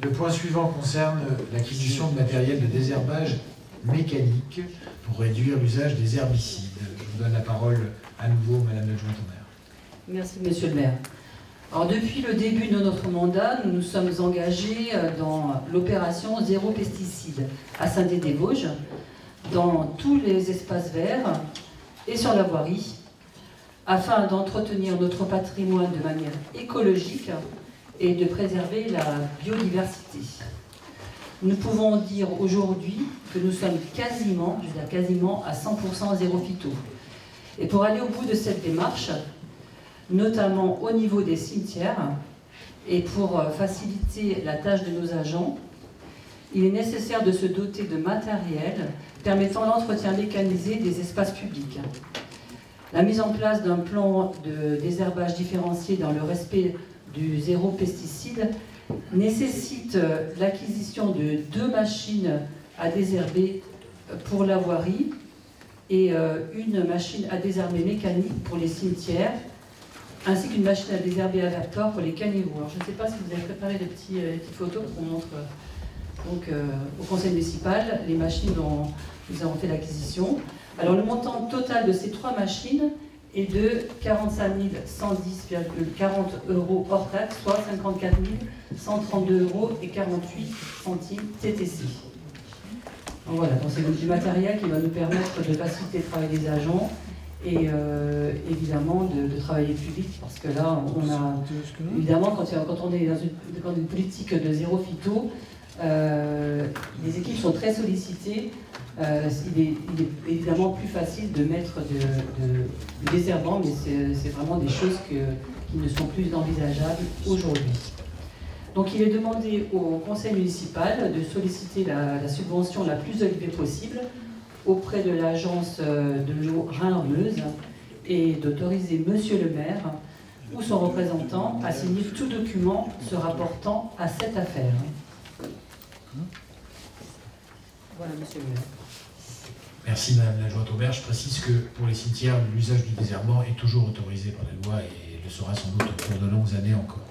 Le point suivant concerne l'acquisition de matériel de désherbage mécanique pour réduire l'usage des herbicides. Je vous donne la parole à nouveau, Madame l'adjointe au maire. Merci, Monsieur le maire. Alors, depuis le début de notre mandat, nous nous sommes engagés dans l'opération Zéro pesticide à Saint-Dié-des-Vosges, dans tous les espaces verts et sur la voirie, afin d'entretenir notre patrimoine de manière écologique et de préserver la biodiversité. Nous pouvons dire aujourd'hui que nous sommes quasiment à 100% zéro phyto. Et pour aller au bout de cette démarche, notamment au niveau des cimetières, et pour faciliter la tâche de nos agents, il est nécessaire de se doter de matériel permettant l'entretien mécanisé des espaces publics. La mise en place d'un plan de désherbage différencié dans le respect du zéro pesticide nécessite l'acquisition de 2 machines à désherber pour la voirie et une machine à désherber mécanique pour les cimetières, ainsi qu'une machine à désherber aléatoire pour les caniveaux. Alors, je ne sais pas si vous avez préparé des petites photos qu'on montre donc, au conseil municipal, les machines dont nous avons fait l'acquisition. Alors, le montant total de ces 3 machines est de 45 110,40 € hors taxe, soit 54 132,48 € TTC. Donc voilà, c'est du matériel qui va nous permettre de faciliter le travail des agents et évidemment de travailler plus vite, parce que là, on a évidemment, quand on est dans une politique de zéro phyto, les équipes sont très sollicitées. Il est évidemment plus facile de mettre du désherbant, mais c'est vraiment des choses qui ne sont plus envisageables aujourd'hui. Donc il est demandé au conseil municipal de solliciter la subvention la plus élevée possible auprès de l'agence de l'eau Rhin-Meuse et d'autoriser Monsieur le maire ou son représentant à signer tout document se rapportant à cette affaire. Voilà, Monsieur le maire. Merci Madame l'adjointe au maire. Je précise que pour les cimetières, l'usage du désherbant est toujours autorisé par la loi et le sera sans doute pour de longues années encore.